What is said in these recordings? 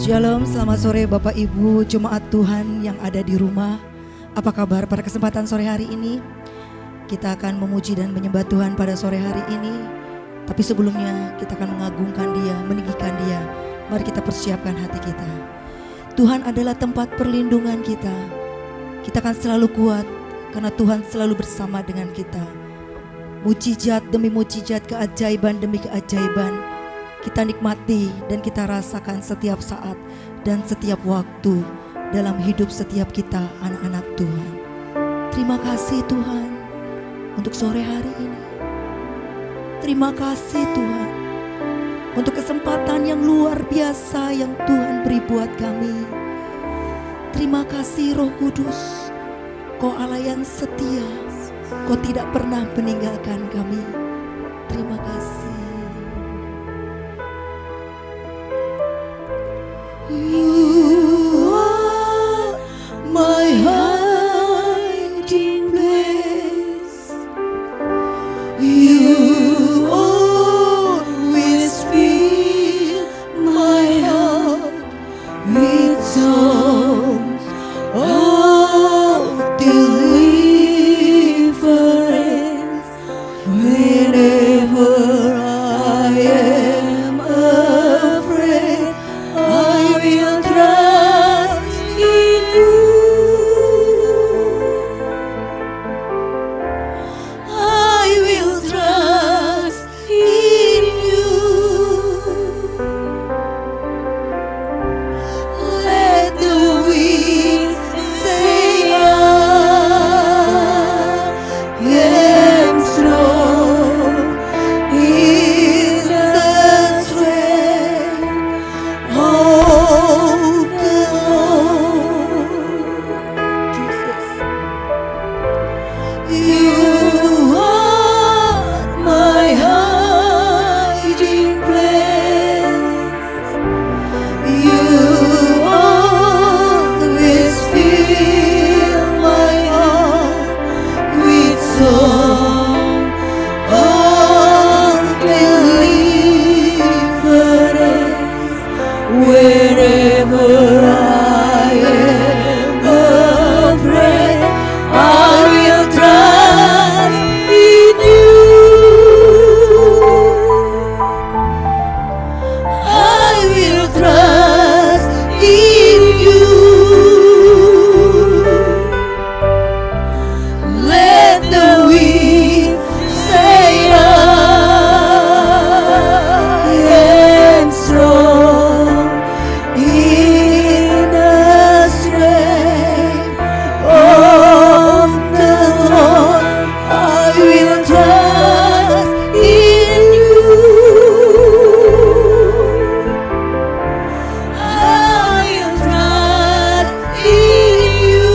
Shalom, selamat sore Bapak Ibu Jemaat Tuhan yang ada di rumah. Apa kabar pada kesempatan sore hari ini? Kita akan memuji dan menyembah Tuhan pada sore hari ini. Tapi sebelumnya kita akan mengagungkan Dia, meninggikan Dia. Mari kita persiapkan hati kita. Tuhan adalah tempat perlindungan kita. Kita akan selalu kuat karena Tuhan selalu bersama dengan kita. Mujizat demi mujizat, keajaiban demi keajaiban kita nikmati dan kita rasakan setiap saat dan setiap waktu dalam hidup setiap kita anak-anak Tuhan. Terima kasih Tuhan untuk sore hari ini. Terima kasih Tuhan untuk kesempatan yang luar biasa yang Tuhan beri buat kami. Terima kasih Roh Kudus, Kau Allah yang setia, Kau tidak pernah meninggalkan kami. Terima kasih. You are my hiding place. You always fill my heart with songs of deliverance. Whenever I am afraid, I will trust in you. I will trust in you. Let the winds say I am strong in the strength of the Lord. Jesus, you are my hiding place. You always fill my heart with song of deliverance. Wherever I am afraid, I will trust in you. I will trust in you. Let the wind say I am strong in the strength of the Lord. I will trust in you. I will trust in you.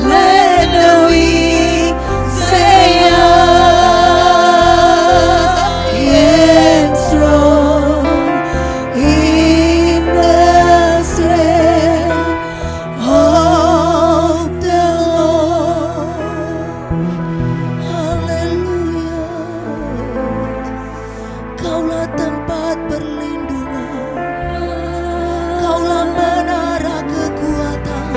Let the wind say I am strong in the strength of the Lord. Haleluya. Kaulah tempat perlindungan, Kaulah menara kekuatan,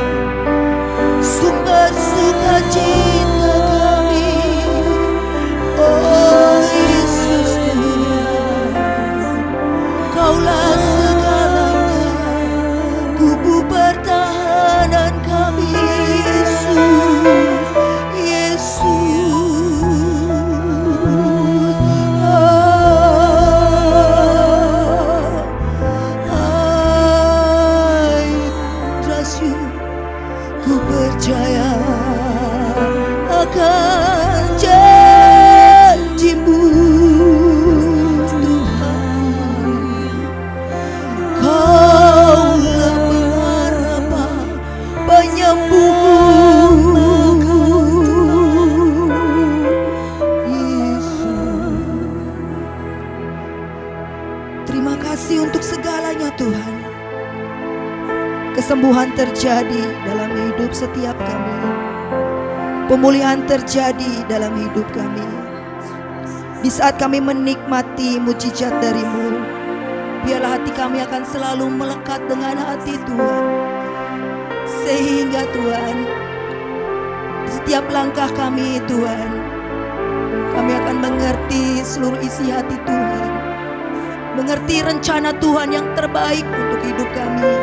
sumber sukacita kami. Oh Yesus, Kaulah segalanya, kubu pertahanan kami. Yesus, I trust you. Ku percaya akan janji-Mu Tuhan. Kaulah pengharapan penyembuhku. Yesus, terima kasih untuk segalanya Tuhan. Kesembuhan terjadi dalam hidup setiap kami. Pemulihan terjadi dalam hidup kami. Di saat kami menikmati mujizat dari-Mu, biarlah hati kami akan selalu melekat dengan hati Tuhan. Sehingga Tuhan, setiap langkah kami Tuhan, kami akan mengerti seluruh isi hati Tuhan, mengerti rencana Tuhan yang terbaik untuk hidup kami.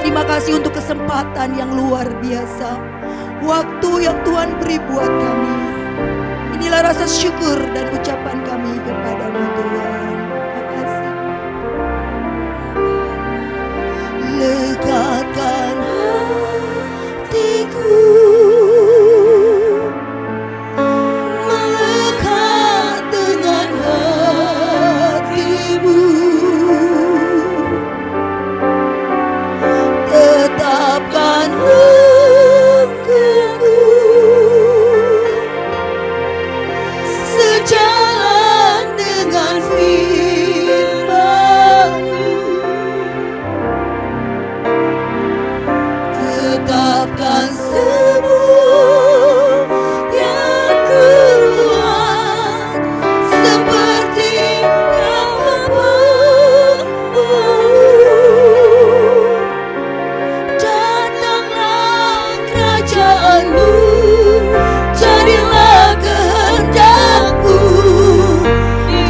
Terima kasih untuk kesempatan yang luar biasa, waktu yang Tuhan beri buat kami. Inilah rasa syukur dan ucapan kami kepada-Mu Tuhan. Terima kasih. Lekatkan hatiku, melekat dengan hati-Mu. Tetapkan langkahku sejalan dengan firman-Mu. Tetapkan semua yang kuat seperti yang Bapa-Mu. Datanglah kerajaan-Mu, jadilah kehendak-Mu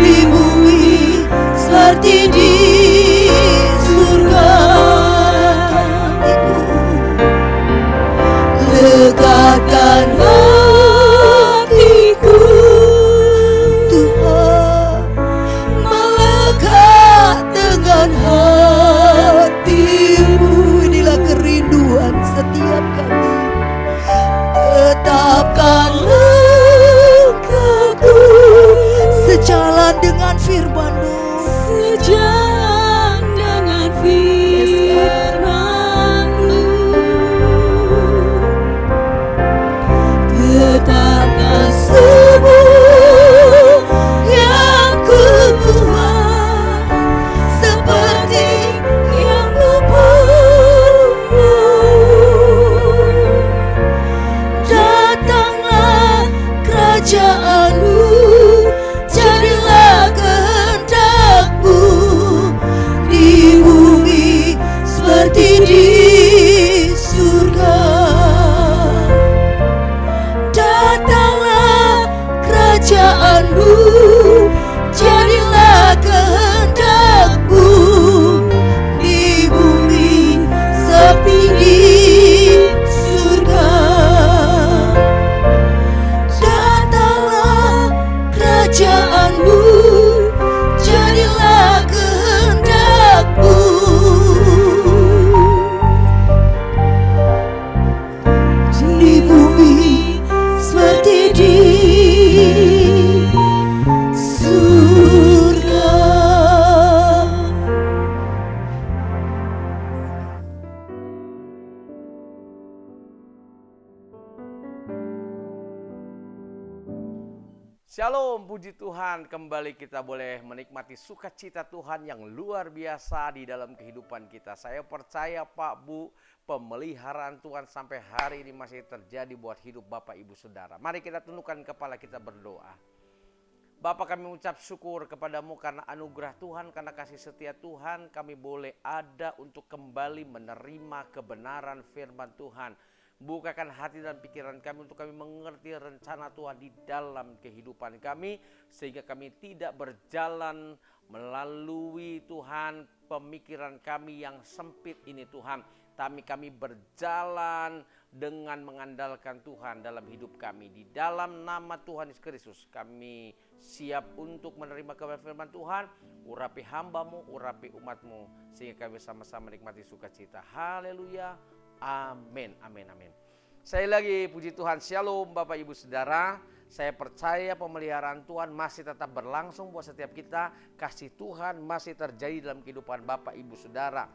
di bumi seperti di surga. Lekatkan hatiku Tuhan, melekat dengan hati-Mu. Inilah kerinduan setiap kami. Tetapkan langkahku sejalan dengan firman-Mu, sejalan dengan firman-Mu. Tetapkan semua yang kubuat seperti yang Bapa-Mu. Datanglah kerajaan-Mu, jadilah kehendak-Mu di bumi seperti di surga. Datanglah kerajaan-Mu, jadilah kehendak-Mu di bumi seperti di surga. Datanglah kerajaan-Mu, jadilah kehendak-Mu di bumi seperti di surga. Shalom, puji Tuhan, kembali kita boleh menikmati sukacita Tuhan yang luar biasa di dalam kehidupan kita. Saya percaya Pak Bu, pemeliharaan Tuhan sampai hari ini masih terjadi buat hidup Bapak Ibu Saudara. Mari kita tundukkan kepala kita berdoa. Bapa, kami ucap syukur kepadamu karena anugerah Tuhan, karena kasih setia Tuhan, kami boleh ada untuk kembali menerima kebenaran firman Tuhan. Bukakan hati dan pikiran kami untuk kami mengerti rencana Tuhan di dalam kehidupan kami, sehingga kami tidak berjalan melalui Tuhan pemikiran kami yang sempit ini Tuhan. Tapi kami berjalan dengan mengandalkan Tuhan dalam hidup kami. Di dalam nama Tuhan Yesus Kristus kami siap untuk menerima kebenaran firman Tuhan. Urapi hamba-Mu, urapi umat-Mu, sehingga kami sama-sama menikmati sukacita. Haleluya. Amin, amin, amin. Saya lagi puji Tuhan, shalom Bapak Ibu Saudara. Saya percaya pemeliharaan Tuhan masih tetap berlangsung buat setiap kita. Kasih Tuhan masih terjadi dalam kehidupan Bapak Ibu Saudara.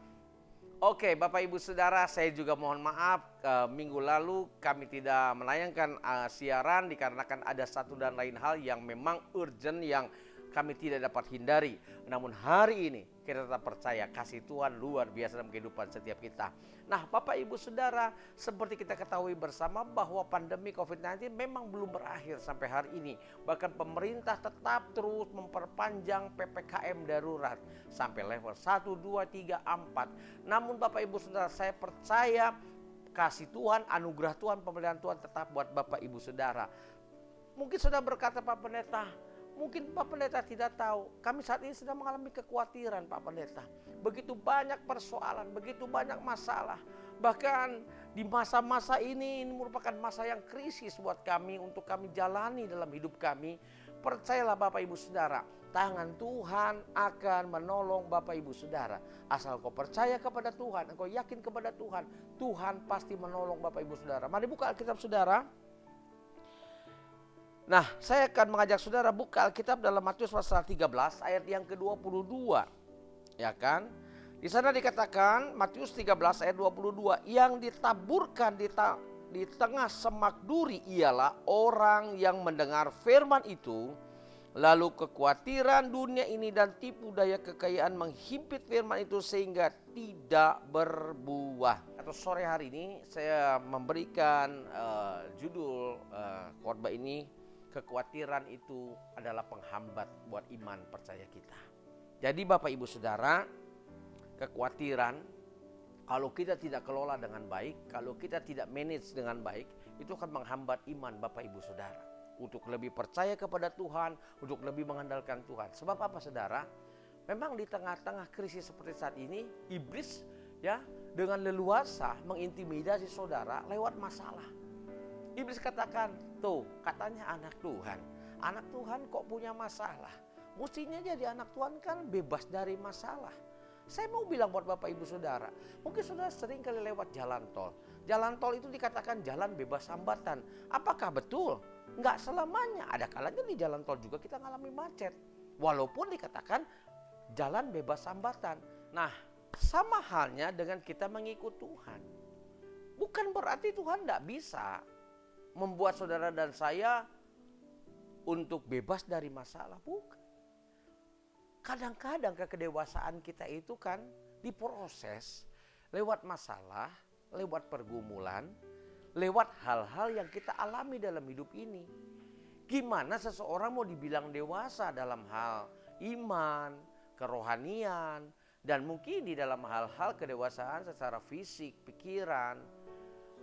Oke, Bapak Ibu Saudara, saya juga mohon maaf minggu lalu kami tidak menayangkan siaran dikarenakan ada satu dan lain hal yang memang urgent yang kami tidak dapat hindari. Namun hari ini kita tetap percaya kasih Tuhan luar biasa dalam kehidupan setiap kita. Nah, Bapak Ibu Saudara, seperti kita ketahui bersama bahwa pandemi COVID-19 memang belum berakhir sampai hari ini. Bahkan pemerintah tetap terus memperpanjang PPKM darurat sampai level 1, 2, 3, 4. Namun Bapak Ibu Saudara, saya percaya kasih Tuhan, anugerah Tuhan, pemeliharaan Tuhan tetap buat Bapak Ibu Saudara. Mungkin sudah berkata Pak Pendeta, mungkin Pak Pendeta tidak tahu, kami saat ini sedang mengalami kekhawatiran Pak Pendeta. Begitu banyak persoalan, begitu banyak masalah. Bahkan di masa-masa ini merupakan masa yang krisis buat kami untuk kami jalani dalam hidup kami. Percayalah Bapak Ibu Saudara, tangan Tuhan akan menolong Bapak Ibu Saudara. Asal kau percaya kepada Tuhan, engkau yakin kepada Tuhan, Tuhan pasti menolong Bapak Ibu Saudara. Mari buka Alkitab Saudara. Nah, saya akan mengajak saudara buka Alkitab dalam Matius pasal 13 ayat yang ke-22. Ya kan? Di sana dikatakan Matius 13 ayat 22, yang ditaburkan di tengah semak duri ialah orang yang mendengar firman itu, lalu kekhawatiran dunia ini dan tipu daya kekayaan menghimpit firman itu sehingga tidak berbuah. Atau sore hari ini saya memberikan judul khotbah ini, kekhawatiran itu adalah penghambat buat iman percaya kita. Jadi Bapak Ibu Saudara, kekhawatiran kalau kita tidak kelola dengan baik, kalau kita tidak manage dengan baik, itu akan menghambat iman Bapak Ibu Saudara untuk lebih percaya kepada Tuhan, untuk lebih mengandalkan Tuhan. Sebab apa Saudara? Memang di tengah-tengah krisis seperti saat ini, iblis ya dengan leluasa mengintimidasi saudara lewat masalah. Iblis katakan, tuh katanya anak Tuhan. Anak Tuhan kok punya masalah? Mestinya jadi anak Tuhan kan bebas dari masalah. Saya mau bilang buat Bapak Ibu Saudara, mungkin saudara sering kali lewat jalan tol. Jalan tol itu dikatakan jalan bebas hambatan. Apakah betul? Enggak selamanya. Ada kalanya di jalan tol juga kita ngalami macet. Walaupun dikatakan jalan bebas hambatan. Nah, sama halnya dengan kita mengikut Tuhan. Bukan berarti Tuhan enggak bisa membuat saudara dan saya untuk bebas dari masalah, bukan. Kadang-kadang kedewasaan kita itu kan diproses lewat masalah, lewat pergumulan, lewat hal-hal yang kita alami dalam hidup ini. Gimana seseorang mau dibilang dewasa dalam hal iman, kerohanian, dan mungkin di dalam hal-hal kedewasaan secara fisik, pikiran,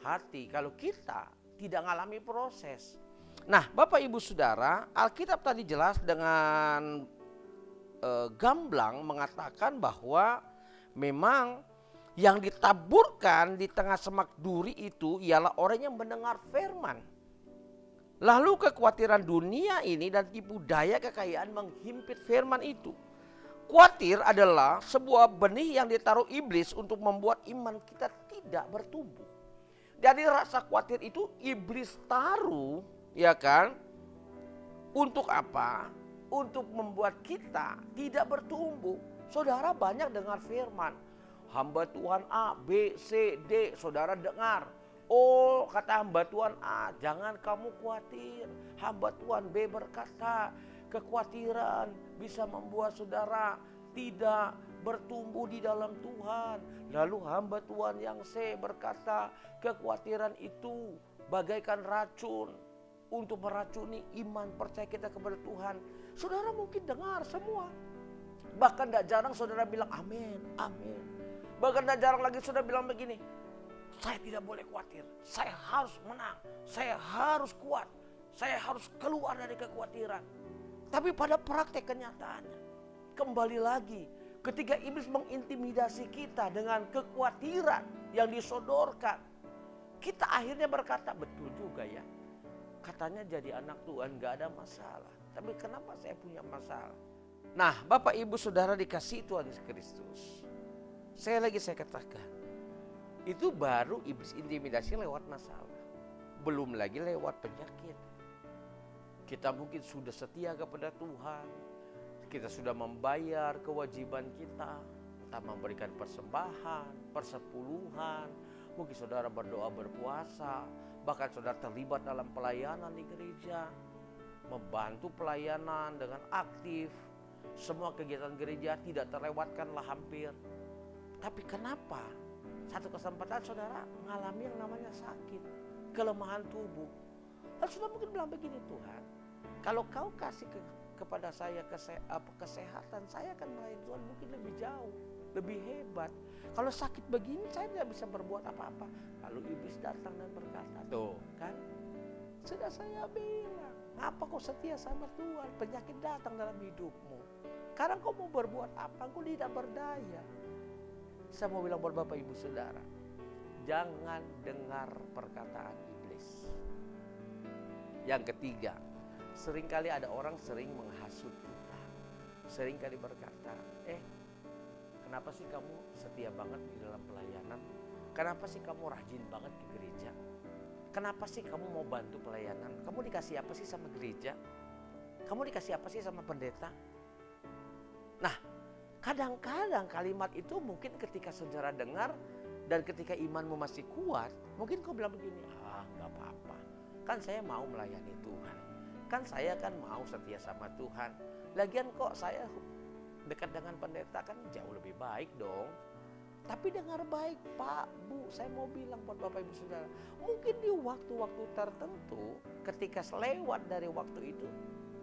hati, kalau kita tidak mengalami proses. Nah, Bapak Ibu Saudara, Alkitab tadi jelas dengan gamblang mengatakan bahwa memang yang ditaburkan di tengah semak duri itu ialah orang yang mendengar firman. Lalu kekhawatiran dunia ini dan tipu daya kekayaan menghimpit firman itu. Khawatir adalah sebuah benih yang ditaruh iblis untuk membuat iman kita tidak bertumbuh. Jadi rasa khawatir itu iblis taruh, ya kan? Untuk apa? Untuk membuat kita tidak bertumbuh. Saudara banyak dengar firman. Hamba Tuhan A, B, C, D, saudara dengar. Oh, kata hamba Tuhan A, jangan kamu khawatir. Hamba Tuhan B berkata, kekhawatiran bisa membuat saudara tidak bertumbuh di dalam Tuhan. Lalu hamba Tuhan yang C berkata, kekhawatiran itu bagaikan racun untuk meracuni iman percaya kita kepada Tuhan. Saudara mungkin dengar semua. Bahkan tidak jarang saudara bilang amin, amin. Bahkan tidak jarang lagi saudara bilang begini, saya tidak boleh khawatir, saya harus menang, saya harus kuat, saya harus keluar dari kekhawatiran. Tapi pada praktek kenyataannya, kembali lagi ketika iblis mengintimidasi kita dengan kekhawatiran yang disodorkan, kita akhirnya berkata, betul juga ya, katanya jadi anak Tuhan gak ada masalah, tapi kenapa saya punya masalah? Nah, Bapak Ibu Saudara dikasih Tuhan Yesus Kristus, saya katakan, itu baru iblis intimidasi lewat masalah, belum lagi lewat penyakit. Kita mungkin sudah setia kepada Tuhan, kita sudah membayar kewajiban kita memberikan persembahan, persepuluhan, mungkin saudara berdoa berpuasa, bahkan saudara terlibat dalam pelayanan di gereja. membantu pelayanan dengan aktif. Semua kegiatan gereja tidak terlewatkanlah hampir. Tapi kenapa satu kesempatan saudara mengalami yang namanya sakit, kelemahan tubuh. Lalu saudara mungkin bilang begini, Tuhan, kalau kau kasih kepada saya kesehatan, saya akan melayani Tuhan mungkin lebih jauh, lebih hebat. Kalau sakit begini saya tidak bisa berbuat apa-apa. Lalu iblis datang dan berkata, tuh kan, sudah saya bilang, apa kau setia sama Tuhan? Penyakit datang dalam hidupmu. Sekarang kau mau berbuat apa? Kau tidak berdaya. Saya mau bilang buat Bapak Ibu Saudara, jangan dengar perkataan iblis. Yang ketiga, seringkali ada orang sering menghasut kita. Seringkali berkata, kenapa sih kamu setia banget di dalam pelayanan? Kenapa sih kamu rajin banget ke gereja? Kenapa sih kamu mau bantu pelayanan? Kamu dikasih apa sih sama gereja? Kamu dikasih apa sih sama pendeta? Nah, kadang-kadang kalimat itu mungkin ketika saudara dengar dan ketika imanmu masih kuat, mungkin kau bilang begini, gak apa-apa. Kan saya mau melayani Tuhan. Kan saya kan mau setia sama Tuhan. Lagian kok saya dekat dengan pendeta kan jauh lebih baik dong. Tapi dengar baik Pak, Bu, saya mau bilang buat Bapak Ibu Saudara, mungkin di waktu-waktu tertentu ketika lewat dari waktu itu,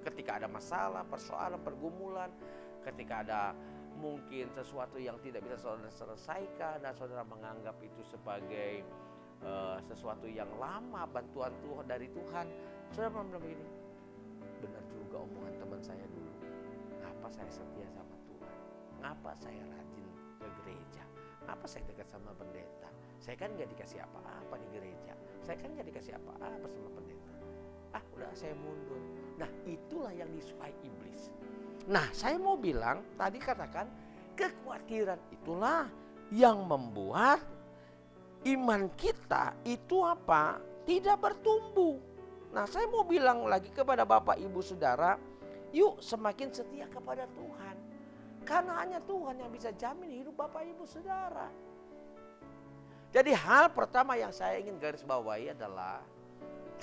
ketika ada masalah, persoalan, pergumulan, ketika ada mungkin sesuatu yang tidak bisa saudara selesaikan dan saudara menganggap itu sebagai sesuatu yang lama, bantuan Tuhan dari Tuhan, saudara bilang begini, benar juga omongan teman saya dulu, ngapa saya setia sama Tuhan, ngapa saya rajin ke gereja, ngapa saya dekat sama pendeta, saya kan gak dikasih apa-apa di gereja, saya kan gak dikasih apa-apa sama pendeta, udah saya mundur. Nah, itulah yang disukai iblis. Nah, saya mau bilang, tadi katakan kekhawatiran itulah yang membuat iman kita itu apa? Tidak bertumbuh. Nah, saya mau bilang lagi kepada Bapak Ibu Saudara, yuk semakin setia kepada Tuhan. Karena hanya Tuhan yang bisa jamin hidup Bapak Ibu Saudara. Jadi hal pertama yang saya ingin garis bawahi adalah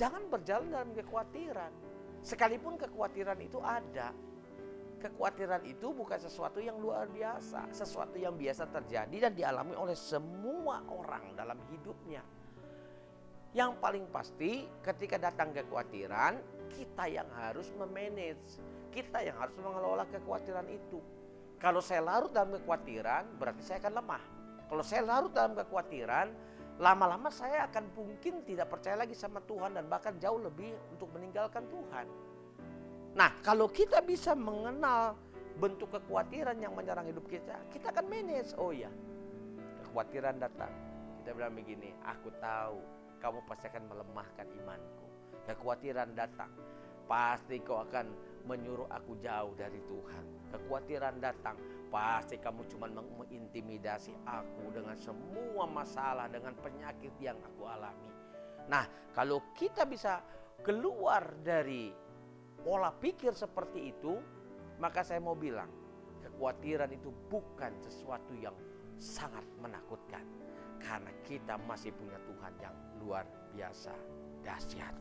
jangan berjalan dalam kekhawatiran. Sekalipun kekhawatiran itu ada, kekhawatiran itu bukan sesuatu yang luar biasa, sesuatu yang biasa terjadi dan dialami oleh semua orang dalam hidupnya. Yang paling pasti ketika datang kekhawatiran, kita yang harus memanage, kita yang harus mengelola kekhawatiran itu. Kalau saya larut dalam kekhawatiran, berarti saya akan lemah. Kalau saya larut dalam kekhawatiran, lama-lama saya akan mungkin tidak percaya lagi sama Tuhan dan bahkan jauh lebih untuk meninggalkan Tuhan. Nah, kalau kita bisa mengenal bentuk kekhawatiran yang menyerang hidup kita, kita akan manage. Oh ya, kekhawatiran datang. Kita bilang begini, aku tahu kamu pasti akan melemahkan imanku. Kekhawatiran datang, pasti kau akan menyuruh aku jauh dari Tuhan. Kekhawatiran datang, pasti kamu cuma mengintimidasi aku dengan semua masalah, dengan penyakit yang aku alami. Nah, kalau kita bisa keluar dari pola pikir seperti itu, maka saya mau bilang, kekhawatiran itu bukan sesuatu yang sangat menakutkan. Karena kita masih punya Tuhan yang luar biasa dahsyat.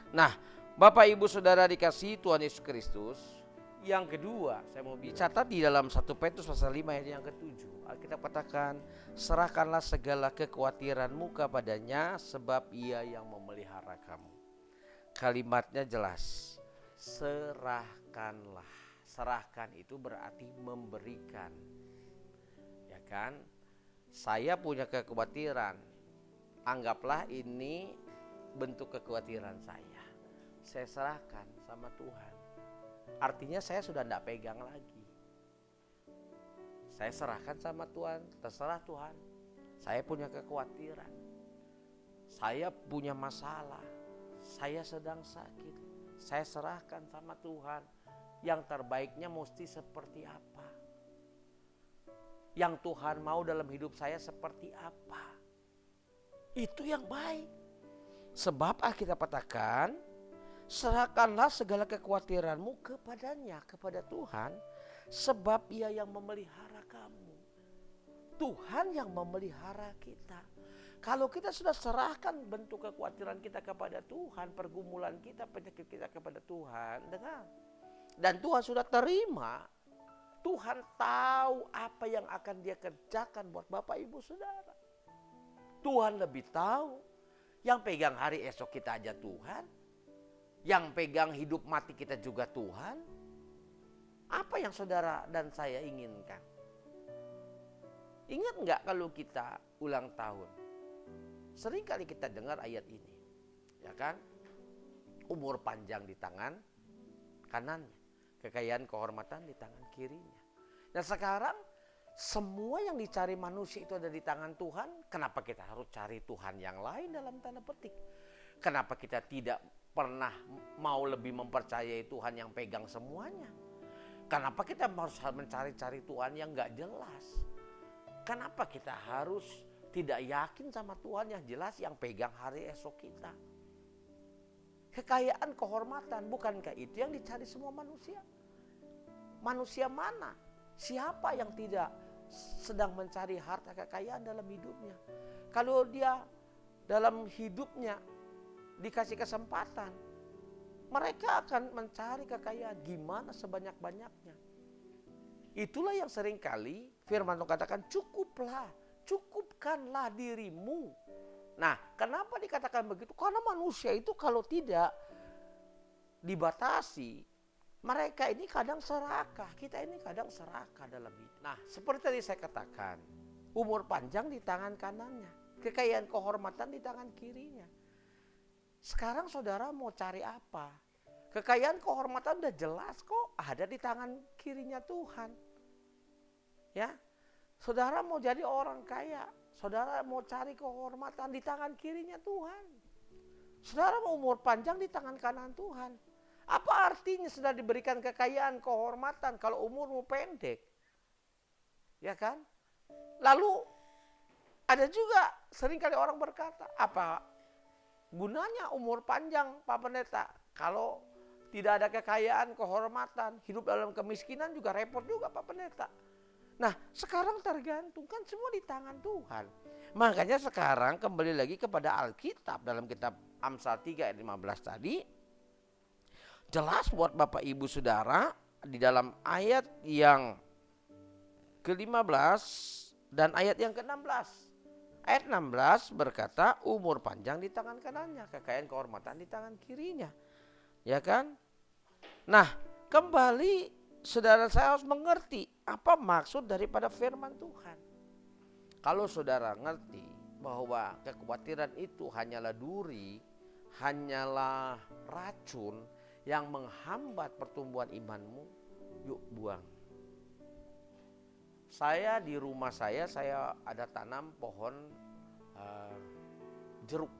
Nah, Bapak Ibu Saudara dikasihi Tuhan Yesus Kristus, yang kedua saya mau catat di dalam 1 Petrus pasal 5 ayat yang ke-7. Alkitab katakan, serahkanlah segala kekhawatiranmu kepadanya sebab ia yang memelihara kamu. Kalimatnya jelas, serahkanlah. Serahkan itu berarti memberikan. Ya kan? Saya punya kekhawatiran. Anggaplah ini bentuk kekhawatiran saya. Saya serahkan sama Tuhan. Artinya saya sudah tidak pegang lagi. Saya serahkan sama Tuhan, terserah Tuhan. Saya punya kekhawatiran. Saya punya masalah. Saya sedang sakit. Saya serahkan sama Tuhan. Yang terbaiknya mesti seperti apa? Yang Tuhan mau dalam hidup saya seperti apa? Itu yang baik. Sebab Alkitab katakan, serahkanlah segala kekhawatiranmu kepadanya, kepada Tuhan, sebab ia yang memelihara kamu. Tuhan yang memelihara kita. Kalau kita sudah serahkan bentuk kekhawatiran kita kepada Tuhan, pergumulan kita, penyakit kita kepada Tuhan, dengar. Dan Tuhan sudah terima. Tuhan tahu apa yang akan dia kerjakan buat Bapak Ibu Saudara. Tuhan lebih tahu. Yang pegang hari esok kita aja Tuhan. Yang pegang hidup mati kita juga Tuhan. Apa yang saudara dan saya inginkan? Ingat nggak kalau kita ulang tahun? Sering kali kita dengar ayat ini, ya kan? Umur panjang di tangan kanannya, kekayaan kehormatan di tangan kirinya. Nah sekarang semua yang dicari manusia itu ada di tangan Tuhan. Kenapa kita harus cari Tuhan yang lain dalam tanda petik? Kenapa kita tidak pernah mau lebih mempercayai Tuhan yang pegang semuanya? Kenapa kita harus mencari-cari Tuhan yang gak jelas? Kenapa kita harus tidak yakin sama Tuhan yang jelas yang pegang hari esok kita? Kekayaan, kehormatan, bukankah itu yang dicari semua manusia? Manusia mana? Siapa yang tidak sedang mencari harta kekayaan dalam hidupnya? Kalau dia dalam hidupnya dikasih kesempatan, mereka akan mencari kekayaan gimana sebanyak-banyaknya. Itulah yang seringkali firman Tuhan katakan, cukupkanlah dirimu. Nah, kenapa dikatakan begitu? Karena manusia itu kalau tidak dibatasi, mereka ini kadang serakah, kita ini kadang serakah dalam hidup. Nah, seperti tadi saya katakan, umur panjang di tangan kanannya, kekayaan kehormatan di tangan kirinya. Sekarang saudara mau cari apa? Kekayaan kehormatan udah jelas kok, ada di tangan kirinya Tuhan. Ya, saudara mau jadi orang kaya, saudara mau cari kehormatan di tangan kirinya Tuhan. Saudara mau umur panjang di tangan kanan Tuhan. Apa artinya sudah diberikan kekayaan, kehormatan kalau umurmu pendek? Ya kan? Lalu ada juga seringkali orang berkata, apa gunanya umur panjang Pak Pendeta? Kalau tidak ada kekayaan, kehormatan, hidup dalam kemiskinan juga repot juga Pak Pendeta. Nah sekarang tergantung, kan semua di tangan Tuhan. Makanya sekarang kembali lagi kepada Alkitab dalam kitab Amsal 3 ayat 15 tadi. Jelas buat Bapak Ibu Saudara di dalam ayat yang ke-15 dan ayat yang ke-16. Ayat 16 berkata umur panjang di tangan kanannya, kekayaan kehormatan di tangan kirinya. Ya kan? Nah, kembali saudara saya harus mengerti apa maksud daripada firman Tuhan. Kalau saudara ngerti bahwa kekhawatiran itu hanyalah duri, hanyalah racun yang menghambat pertumbuhan imanmu, yuk buang. Saya di rumah saya ada tanam pohon jeruk.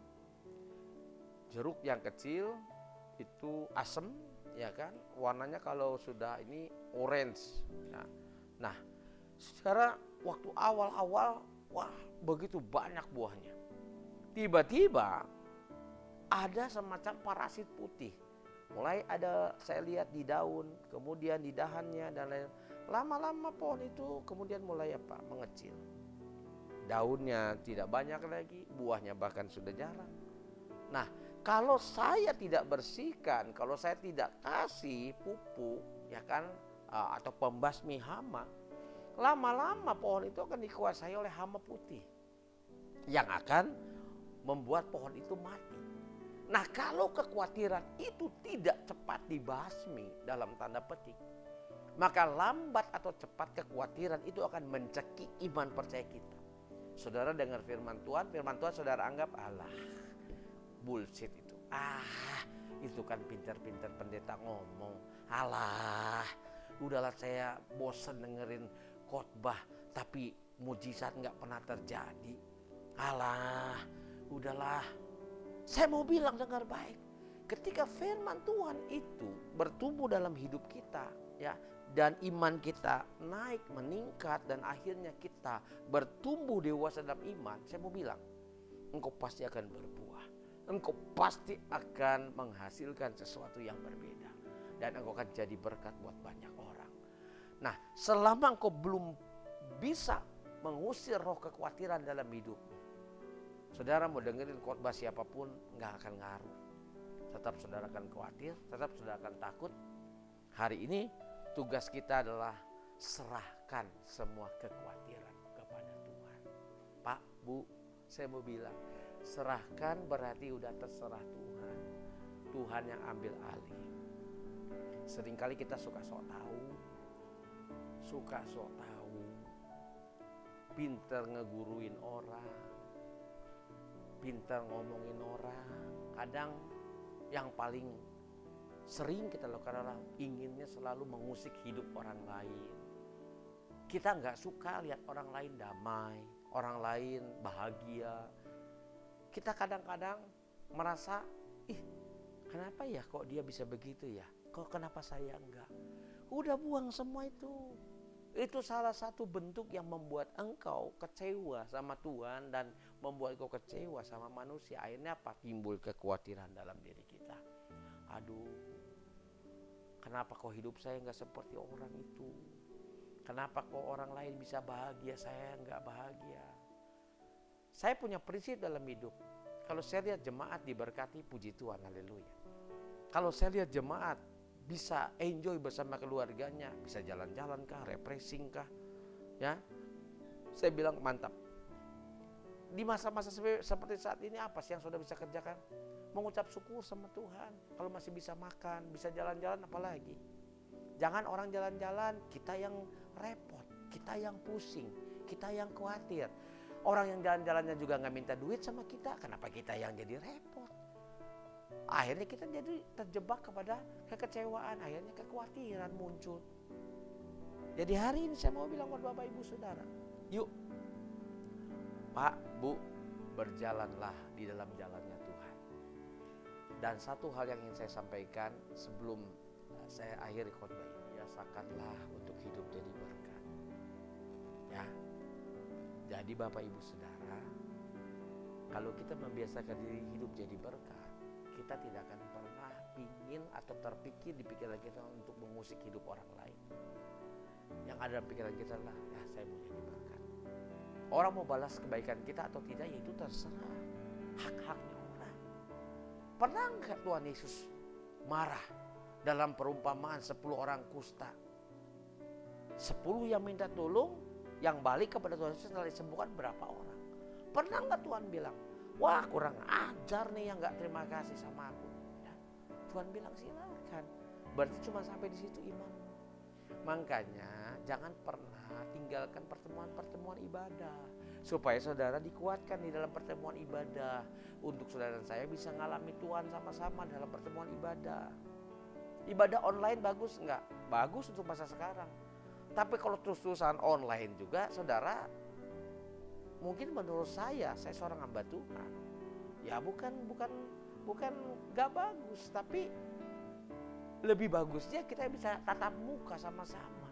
Jeruk yang kecil itu asem, ya kan? Warnanya kalau sudah ini orange. Ya. Nah, secara waktu awal-awal, wah begitu banyak buahnya. Tiba-tiba ada semacam parasit putih. Mulai ada saya lihat di daun, kemudian di dahannya dan lain. Lama-lama pohon itu kemudian mulai mengecil. Daunnya tidak banyak lagi, buahnya bahkan sudah jarang. Nah, kalau saya tidak bersihkan, kalau saya tidak kasih pupuk, ya kan, atau pembasmi hama, lama-lama pohon itu akan dikuasai oleh hama putih yang akan membuat pohon itu mati. Nah, kalau kekhawatiran itu tidak cepat dibasmi dalam tanda petik, maka lambat atau cepat kekhawatiran itu akan mencekik iman percaya kita. Saudara dengar firman Tuhan saudara anggap alah bullshit itu. Itu kan pintar-pintar pendeta ngomong. Alah, udahlah saya bosan dengerin khotbah tapi mujizat nggak pernah terjadi. Alah, udahlah. Saya mau bilang dengar baik. Ketika firman Tuhan itu bertumbuh dalam hidup kita, ya, dan iman kita naik, meningkat, dan akhirnya kita bertumbuh dewasa dalam iman, saya mau bilang, engkau pasti akan berbuah. Engkau pasti akan menghasilkan sesuatu yang berbeda. Dan engkau akan jadi berkat buat banyak orang. Nah, selama engkau belum bisa mengusir roh kekhawatiran dalam hidupmu, Saudara mau dengerin khotbah siapapun nggak akan ngaruh. Tetap saudara akan khawatir, tetap saudara akan takut. Hari ini tugas kita adalah serahkan semua kekhawatiran kepada Tuhan. Pak, Bu, saya mau bilang, serahkan berarti udah terserah Tuhan. Tuhan yang ambil alih. Seringkali kita suka sok tahu, pinter ngeguruin orang, pinter ngomongin orang. Kadang yang paling sering kita lakukan adalah inginnya selalu mengusik hidup orang lain. Kita nggak suka lihat orang lain damai, orang lain bahagia. Kita kadang-kadang merasa, kenapa ya kok dia bisa begitu ya? Kok kenapa saya enggak? Udah buang semua itu. Itu salah satu bentuk yang membuat engkau kecewa sama Tuhan dan membuat engkau kecewa sama manusia. Akhirnya apa? Timbul kekhawatiran dalam diri kita. Aduh, kenapa kok hidup saya nggak seperti orang itu? Kenapa kok orang lain bisa bahagia, saya nggak bahagia? Saya punya prinsip dalam hidup. Kalau saya lihat jemaat diberkati, puji Tuhan, haleluya. Kalau saya lihat jemaat bisa enjoy bersama keluarganya, bisa jalan-jalan kah, refreshing kah, ya, saya bilang mantap. Di masa-masa seperti saat ini apa sih yang sudah bisa kerjakan? Mengucap syukur sama Tuhan. Kalau masih bisa makan, bisa jalan-jalan, apalagi. Jangan orang jalan-jalan, kita yang repot, kita yang pusing, kita yang khawatir. Orang yang jalan-jalannya juga nggak minta duit sama kita, kenapa kita yang jadi repot? Akhirnya kita jadi terjebak kepada kekecewaan, akhirnya kekhawatiran muncul. Jadi hari ini saya mau bilang buat Bapak Ibu Saudara, yuk Pak, Bu, berjalanlah di dalam jalannya Tuhan. Dan satu hal yang ingin saya sampaikan sebelum saya akhiri khotbah ini, biasakanlah untuk hidup jadi berkat. Ya. Jadi Bapak Ibu Saudara, kalau kita membiasakan diri hidup jadi berkat, kita tidak akan pernah ingin atau terpikir di pikiran kita untuk mengusik hidup orang lain. Yang ada dalam pikiran kita adalah, ya saya mau jadi berkat. Orang mau balas kebaikan kita atau tidak, ya itu terserah. Hak-haknya orang. Pernah enggak Tuhan Yesus marah dalam perumpamaan 10 orang kusta? 10 yang minta tolong, yang balik kepada Tuhan Yesus setelah disembuhkan berapa orang? Pernah enggak Tuhan bilang, wah kurang ajar nih yang gak terima kasih sama aku? Ya, Tuhan bilang silakan. Berarti cuma sampai di situ iman. Makanya jangan pernah tinggalkan pertemuan-pertemuan ibadah. Supaya saudara dikuatkan di dalam pertemuan ibadah. Untuk saudara dan saya bisa ngalami Tuhan sama-sama dalam pertemuan ibadah. Ibadah online bagus enggak? Bagus untuk masa sekarang. Tapi kalau terus-terusan online juga saudara, mungkin menurut saya seorang hamba Tuhan, ya bukan gak bagus, tapi lebih bagusnya kita bisa tatap muka sama-sama.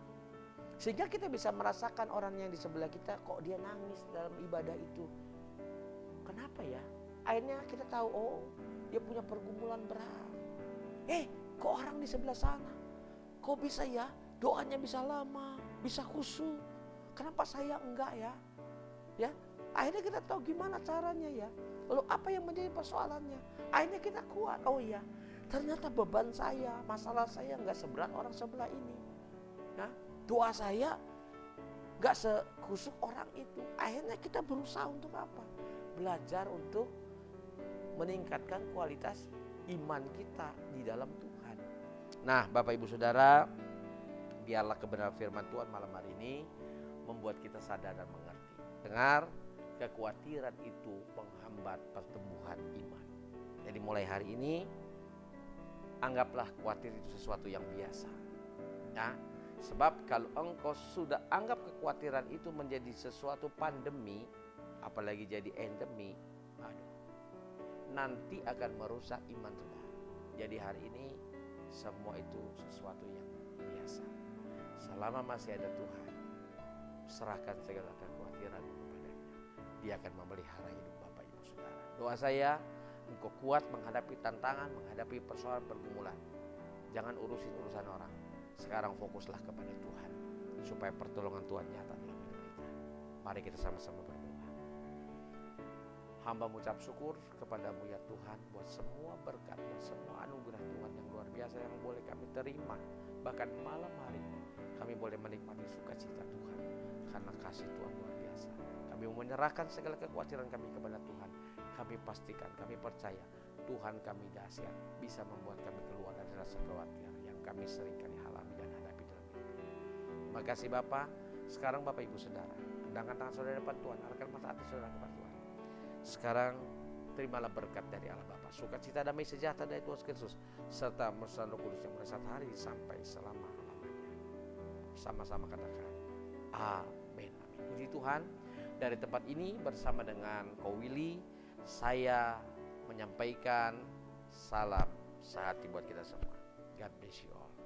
Sehingga kita bisa merasakan orang yang di sebelah kita kok dia nangis dalam ibadah itu. Kenapa ya? Akhirnya kita tahu, oh dia punya pergumulan berat. Kok orang di sebelah sana, kok bisa ya doanya bisa lama, bisa khusyuk. Kenapa saya enggak ya? Ya, akhirnya kita tahu gimana caranya ya. Lalu apa yang menjadi persoalannya? Akhirnya kita kuat. Oh iya, ternyata beban saya, masalah saya enggak seberat orang sebelah ini. Ya, doa saya enggak sekhusyuk orang itu. Akhirnya kita berusaha untuk apa? Belajar untuk meningkatkan kualitas iman kita di dalam Tuhan. Nah, Bapak Ibu Saudara, biarlah kebenaran firman Tuhan malam hari ini membuat kita sadar dan mengerti. Dengar, kekhawatiran itu menghambat pertumbuhan iman. Jadi mulai hari ini, anggaplah khawatir itu sesuatu yang biasa. Ya, sebab kalau engkau sudah anggap kekhawatiran itu menjadi sesuatu pandemi, apalagi jadi endemi, nanti akan merusak iman saudara. Jadi hari ini semua itu sesuatu yang biasa. Selama masih ada Tuhan, serahkan segala kekhawatiran kepadanya. Dia akan memelihara hidup Bapak Ibu Saudara. Doa saya, engkau kuat menghadapi tantangan, menghadapi persoalan pergumulan. Jangan urusin urusan orang. Sekarang fokuslah kepada Tuhan, supaya pertolongan Tuhan nyata dalam hidup kita. Mari kita sama-sama berdoa. Hamba mengucap syukur kepadamu ya Tuhan, buat semua berkat, buat semua anugerah Tuhan yang luar biasa yang boleh kami terima. Bahkan malam hari ini kami boleh menikmati sukacita Tuhan, karena kasih Tuhan luar biasa. Kami mau menyerahkan segala kekhawatiran kami kepada Tuhan. Kami pastikan, kami percaya Tuhan kami dahsyat, bisa membuat kami keluar dari rasa khawatir yang kami seringkali alami dan hadapi dalam hidup. Terima kasih Bapak. Sekarang Bapak Ibu Saudara, andangkan tangan saudara depan Tuhan, arahkan mata hati saudara kepada Tuhan. Sekarang terimalah berkat dari Allah Bapa, sukacita damai sejahtera dari Tuhan Kristus, serta mesra Roh Kudus yang mulai saat hari sampai selama-lamanya. Sama-sama katakan amin. Puji Tuhan. Dari tempat ini bersama dengan Ko Willy, saya menyampaikan salam sehati buat kita semua. God bless you all.